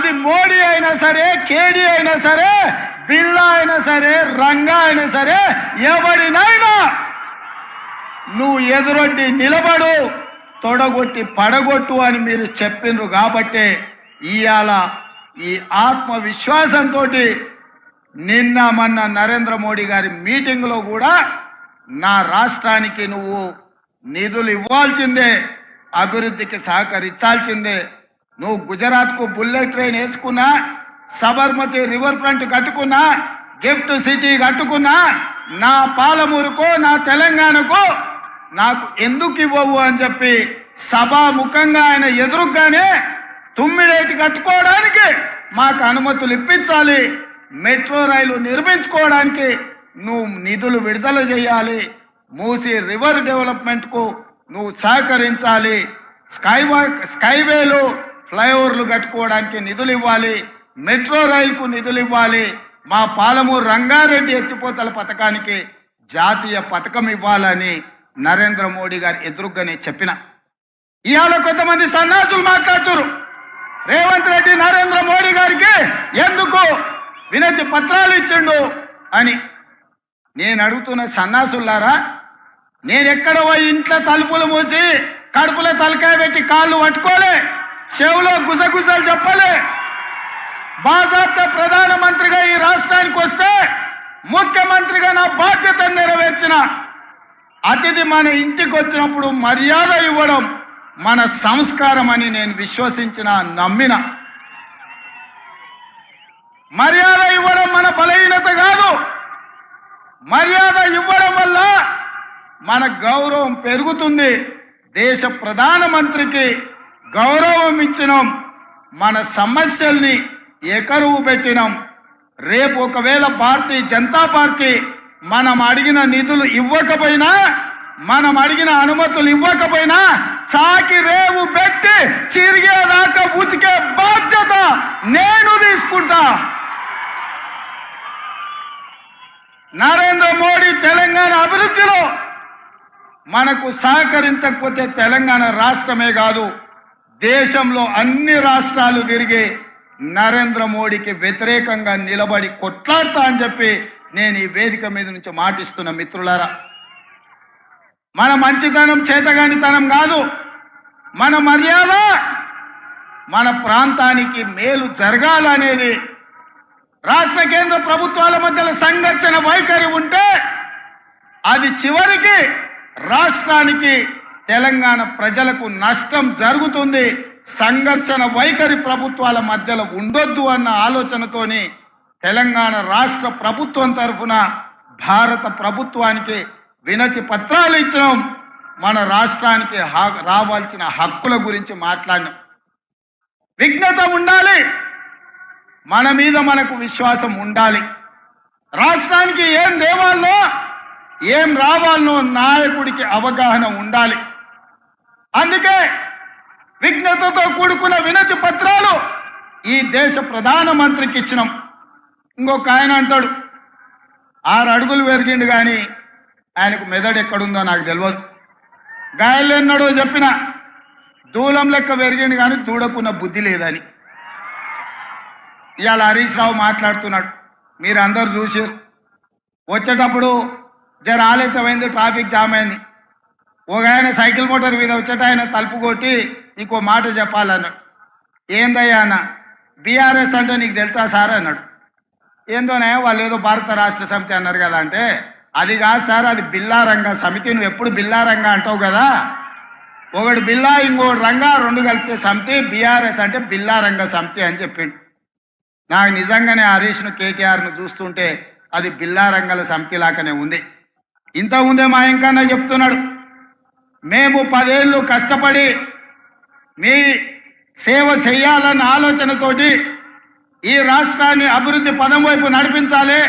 అది మోడీ అయినా సరే, కేడీ అయినా సరే, బిల్లా అయినా సరే, రంగా అయినా సరే, ఎవడినైనా నువ్వు ఎదురొడ్డి నిలబడు, తొడగొట్టి పడగొట్టు అని మీరు చెప్పిండ్రు. కాబట్టి ఇవాళ ఈ ఆత్మవిశ్వాసంతో నిన్న మొన్న నరేంద్ర మోడీ గారి మీటింగ్లో కూడా నా రాష్ట్రానికి నువ్వు నిధులు ఇవ్వాల్సిందే, అభివృద్ధికి సహకరించాల్సిందే. నువ్వు గుజరాత్కు బుల్లెట్ ట్రైన్ వేసుకున్నా, సబర్మతి రివర్ ఫ్రంట్ కట్టుకున్నా, గిఫ్ట్ సిటీ కట్టుకున్నా, నా పాలమూరుకో నా తెలంగాణకు నాకు ఎందుకు ఇవ్వవు అని చెప్పి సభాముఖంగా ఆయన ఎదురుగానే తుమ్మిడేటి కట్టుకోవడానికి మాకు అనుమతులు ఇప్పించాలి, మెట్రో రైలు నిర్మించుకోవడానికి నువ్వు నిధులు విడుదల చేయాలి, మూసి రివర్ డెవలప్మెంట్కు నువ్వు సహకరించాలి, స్కైవేలు ఫ్లైఓవర్లు కట్టుకోవడానికి నిధులు ఇవ్వాలి, మెట్రో రైలుకు నిధులు ఇవ్వాలి, మా పాలమూరు రంగారెడ్డి ఎత్తిపోతల పథకానికి జాతీయ పథకం ఇవ్వాలని నరేంద్ర మోడీ గారు ఎదురుగానే చెప్పిన. ఇవాళ కొంతమంది సన్నాసులు మాట్లాడుతున్నారు, రేవంత్ రెడ్డి నరేంద్ర మోడీ గారికి ఎందుకు వినతి పత్రాలు ఇచ్చిండు అని. నేను అడుగుతున్న సన్నాసులారా, నేను ఎక్కడ పోయి ఇంట్లో తలుపులు మూసి కడుపులో తలకాయ పెట్టి కాళ్ళు పట్టుకోలే, చెవులో గుసగుసలు చెప్పలే. బాజాప్తా ప్రధానమంత్రిగా ఈ రాష్ట్రానికి వస్తే ముఖ్యమంత్రిగా నా బాధ్యతను నెరవేర్చిన. అతిథి మన ఇంటికి వచ్చినప్పుడు మర్యాద ఇవ్వడం మన సంస్కారం అని నేను విశ్వసించిన, నమ్మిన. మర్యాద ఇవ్వడం మన బలహీనత కాదు. మర్యాద ఇవ్వడం వల్ల మన గౌరవం పెరుగుతుంది. దేశ ప్రధానమంత్రికి గౌరవం ఇచ్చినాం, మన సమస్యల్ని ఏకరువు పెట్టినాం. రేపు ఒకవేళ భారతీయ జనతా పార్టీ మనం అడిగిన నిధులు ఇవ్వకపోయినా, మనం అడిగిన అనుమతులు ఇవ్వకపోయినా చాకి రేవు పెట్టి చిరిగేదాకా ఉతికే బాధ్యత నేను తీసుకుంటా. నరేంద్ర మోడీ తెలంగాణ అభివృద్ధిలో మనకు సహకరించకపోతే తెలంగాణ రాష్ట్రమే కాదు, దేశంలో అన్ని రాష్ట్రాలు తిరిగి నరేంద్ర మోడీకి వ్యతిరేకంగా నిలబడి కొట్లాడతా అని చెప్పి నేను ఈ వేదిక మీద నుంచి మాటిస్తున్న మిత్రులారా. మన మంచితనం చేతగానితనం కాదు, మన మర్యాద మన ప్రాంతానికి మేలు జరగాలనేది. రాష్ట్ర కేంద్ర ప్రభుత్వాల మధ్యలో సంఘర్షణ వైఖరి ఉంటే అది చివరికి రాష్ట్రానికి తెలంగాణ ప్రజలకు నష్టం జరుగుతుంది. సంఘర్షణ వైఖరి ప్రభుత్వాల మధ్యలో ఉండొద్దు అన్న ఆలోచనతోని తెలంగాణ రాష్ట్ర ప్రభుత్వం తరఫున భారత ప్రభుత్వానికి వినతి పత్రాలు ఇచ్చినాం. మన రాష్ట్రానికి రావాల్సిన హక్కుల గురించి మాట్లాడినాం. విఘ్నత ఉండాలి, మన మీద మనకు విశ్వాసం ఉండాలి. రాష్ట్రానికి ఏం దేవాలనో ఏం రావాలనో నాయకుడికి అవగాహన ఉండాలి. అందుకే విఘ్నతతో కూడుకున్న వినతి పత్రాలు ఈ దేశ ప్రధానమంత్రికి ఇచ్చినాం. ఇంకొక ఆయన అంటాడు 6 అడుగులు పెరిగిండు కానీ ఆయనకు మెదడు ఎక్కడుందో నాకు తెలియదు. గాయలు ఎన్నడో చెప్పిన దూలం లెక్క పెరిగిండు కానీ దూడకున్న బుద్ధి లేదని. ఇవాళ హరీష్ రావు మాట్లాడుతున్నాడు, మీరు అందరు చూసారు. వచ్చేటప్పుడు జర ఆలస్యమైంది, ట్రాఫిక్ జామ్ అయింది. ఒక ఆయన సైకిల్ మోటార్ మీద వచ్చేట ఆయన తలుపు కొట్టి నీకో మాట చెప్పాలన్నాడు. ఏందయ్యా అన్న, బీఆర్ఎస్ అంటే నీకు తెలుసా సార్ అన్నాడు. ఏందోనే వాళ్ళు ఏదో భారత రాష్ట్ర సమితి అన్నారు కదా అంటే, అది కాదు సార్, అది బిల్లా రంగా సమితి. నువ్వు ఎప్పుడు బిల్లా రంగా అంటావు కదా, ఒకటి బిల్లా ఇంకోటి రంగా, 2 కలిపితే సమితి. బీఆర్ఎస్ అంటే బిల్లా రంగా సమితి అని చెప్పిండు. నాకు నిజంగానే హరీష్ను కేటీఆర్ను చూస్తుంటే అది బిల్లా రంగాల సమితి లాగానే ఉంది. ఇంతకుముందే మా ఇంకన్నా చెప్తున్నాడు, మేము 10 ఏళ్ళు కష్టపడి మీ సేవ చేయాలన్న ఆలోచనతోటి ఈ రాష్ట్రాన్ని అభివృద్ధి పదం వైపు నడిపించాలి.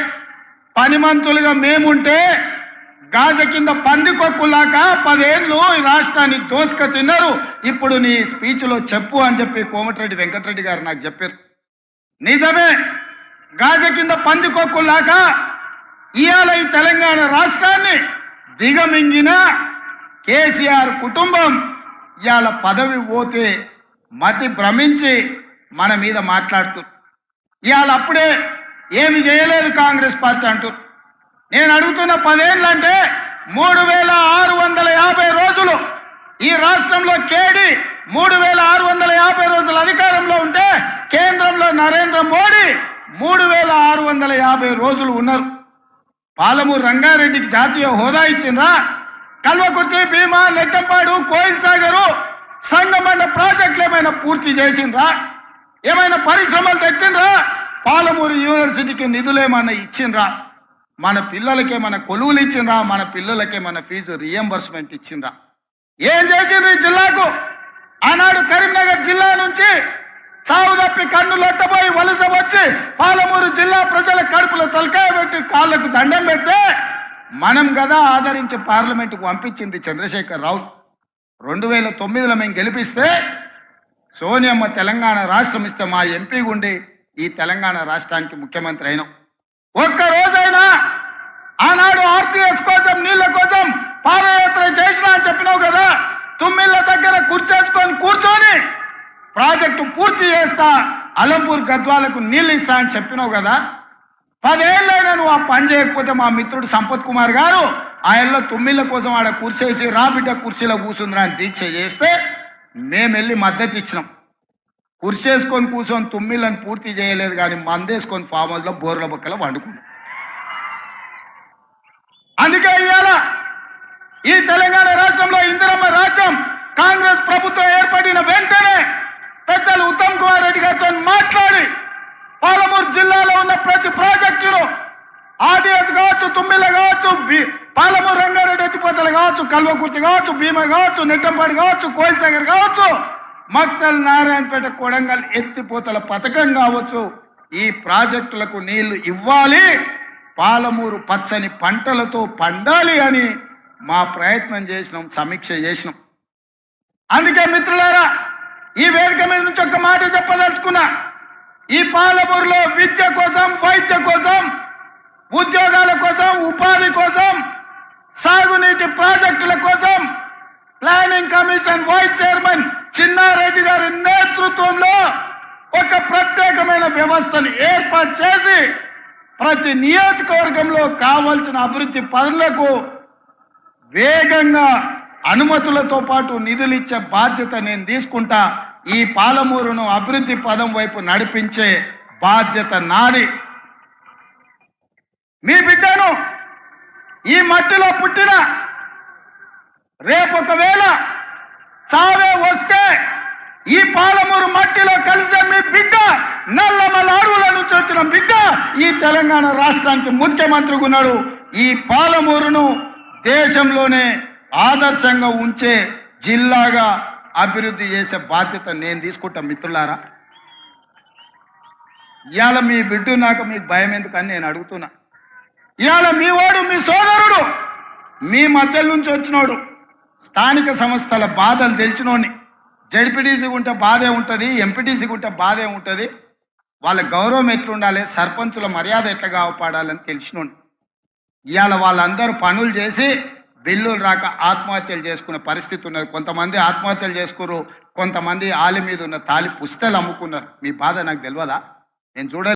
పనిమంతులుగా మేముంటే గాజ కింద పందికొక్కులాక 10 ఏళ్ళు ఈ రాష్ట్రాన్ని దోసుక తిన్నారు. ఇప్పుడు నీ స్పీచ్లో చెప్పు అని చెప్పి కోమటిరెడ్డి వెంకటరెడ్డి గారు నాకు చెప్పారు. నిజమే, గాజ కింద పందికొక్కులాక ఇవాళ ఈ తెలంగాణ రాష్ట్రాన్ని దిగమింగిన కేసీఆర్ కుటుంబం ఇవాళ పదవి పోతే మతి భ్రమించి మన మీద మాట్లాడుతున్నారు. ఇవాళ అప్పుడే ఏమి చేయలేదు కాంగ్రెస్ పార్టీ అంటారు. నేను అడుగుతున్న 10 ఏళ్ళు అంటే 3650 రోజులు ఈ రాష్ట్రంలో కేడి 3650 రోజులు అధికారంలో ఉంటే కేంద్రంలో నరేంద్ర మోడీ 3650 రోజులు ఉన్నారు. పాలమూరు రంగారెడ్డికి జాతీయ హోదా ఇచ్చిండ్రా? కల్వకుర్తి, భీమా, నెట్టంపాడు, కోయిల్ సాగరు, సంగమండ ప్రాజెక్టులు ఏమైనా పూర్తి చేసిండ్రా? ఏమైనా పరిశ్రమలు తెచ్చిండ్రా? పాలమూరు యూనివర్సిటీకి నిధులు ఏమన్నా ఇచ్చిండ్రా? మన పిల్లలకి ఏమైనా కొలువులు ఇచ్చిండ్రా? మన పిల్లలకి ఏమైనా ఫీజు రియంబర్స్మెంట్ ఇచ్చిండ్రా? ఏం చేసిండ్రు ఈ జిల్లాకు? ఆనాడు కరీంనగర్ జిల్లా నుంచి సాగు తప్పి కన్ను లొట్టబోయి వలస వచ్చి పాలమూరు జిల్లా ప్రజల కడుపులో తలకాయ పెట్టి కాళ్లకు దండం పెడితే మనం కదా ఆదరించి పార్లమెంటుకు పంపించింది చంద్రశేఖర్ రావు. 2009లో మేము గెలిపిస్తే సోనియమ్మ తెలంగాణ రాష్ట్రం ఇస్తే మా ఎంపీ గుండి ఈ తెలంగాణ రాష్ట్రానికి ముఖ్యమంత్రి అయినాం. ఒక్క రోజైనా ఆనాడు ఆర్టీఎస్ కోసం నీళ్ల కోసం పాదయాత్ర చేసినా అని చెప్పినావు కదా. తుమ్మిళ్ళ దగ్గర కూర్చొని ప్రాజెక్టు పూర్తి చేస్తా, అలంపూర్ గద్వాలకు నీళ్ళు ఇస్తా అని చెప్పినావు కదా. 10 ఏళ్ళైనా నువ్వు ఆ పని చేయకపోతే మా మిత్రుడు సంపత్ కుమార్ గారు ఆయనలో తుమ్మిళ్ళ కోసం ఆడ కుర్చేసి రాబిడ్డ కుర్చీలో కూర్చుందిరా అని దీక్ష చేస్తే మేము వెళ్ళి మద్దతు ఇచ్చినాం. కుర్చేసుకొని కూర్చొని తుమ్మిళ్ళని పూర్తి చేయలేదు, కానీ మందేసుకొని ఫామ్ హౌస్లో బోర్ల బొక్కలో వండుకున్నాం. అందుకే ఇవాళ ఈ తెలంగాణ రాష్ట్రంలో ఇందిరమ్మ రాజ్యం కాంగ్రెస్ ప్రభుత్వం ఏర్పడిన వెంటనే పెద్దలు ఉత్తమ్ కుమార్ రెడ్డి గారితో మాట్లాడి పాలమూరు జిల్లాలో ఉన్న ప్రతి ప్రాజెక్టును ఆర్డీఎస్ కావచ్చు, తుమ్మిళ్ళ కావచ్చు, పాలమూరు రంగారెడ్డి ఎత్తిపోతలు కావచ్చు, కల్వకుర్తి కావచ్చు, భీమా కావచ్చు, నెట్టంపాడు కావచ్చు, కోయిల్ సాగర్ కావచ్చు, మక్తల్, నారాయణపేట, కొడంగల్ ఎత్తిపోతల పథకం కావచ్చు, ఈ ప్రాజెక్టులకు నీళ్లు ఇవ్వాలి, పాలమూరు పచ్చని పంటలతో పండాలి అని మా ప్రయత్నం చేసినాం, సమీక్ష చేసినాం. అందుకే మిత్రులారా, ఈ వేదిక మీద నుంచి ఒక మాట చెప్పదలుచుకున్నా. ఈ పాలమూరులో విద్య కోసం, వైద్య కోసం, ఉద్యోగాల కోసం, ఉపాధి కోసం, సాగునీటి ప్రాజెక్టుల కోసం planning commission vice chairman Chinna Reddy గారి నేతృత్వంలో ఒక ప్రత్యేకమైన వ్యవస్థను ఏర్పాటు చేసి ప్రతి నియోజకవర్గంలో కావాల్సిన అభివృద్ధి పనులకు వేగంగా అనుమతులతో పాటు నిధులు ఇచ్చే బాధ్యత నేను తీసుకుంటా. ఈ పాలమూరును అభివృద్ధి పదం వైపు నడిపించే బాధ్యత నాది. మీ బిడ్డను ఈ మట్టిలో పుట్టిన రేపు ఒకవేళ చావే వస్తే ఈ పాలమూరు మట్టిలో కలిసే మీ బిడ్డ, నల్లమల అడవుల నుంచి వచ్చిన బిడ్డ ఈ తెలంగాణ రాష్ట్రానికి ముఖ్యమంత్రిగా ఉన్నాడు. ఈ పాలమూరును దేశంలోనే ఆదర్శంగా ఉంచే జిల్లాగా అభివృద్ధి చేసే బాధ్యత నేను తీసుకుంటా. మిత్రులారా, ఇవాళ మీ బిడ్డ నాకు మీకు భయం ఎందుకని నేను అడుగుతున్నా. ఇవాళ మీ వాడు, మీ సోదరుడు, మీ మధ్య నుంచి వచ్చినోడు, స్థానిక సంస్థల బాధలు తెలిసినోడిని, జడ్పీటీసీగా ఉంటే బాధే ఉంటుంది, ఎంపీటీసీగా ఉంటే బాధే ఉంటుంది, వాళ్ళ గౌరవం ఎట్లుండాలి, సర్పంచుల మర్యాద ఎట్లా కాపాడాలని తెలిసినోడిని. ఇవాళ వాళ్ళందరూ పనులు చేసి బిల్లులు రాక ఆత్మహత్యలు చేసుకునే పరిస్థితి ఉన్నది. కొంతమంది ఆత్మహత్యలు చేసుకున్నారు, కొంతమంది ఆలి మీద ఉన్న తాలి పుస్తలు అమ్ముకున్నారు. మీ బాధ నాకు తెలియదా? నేను చూడ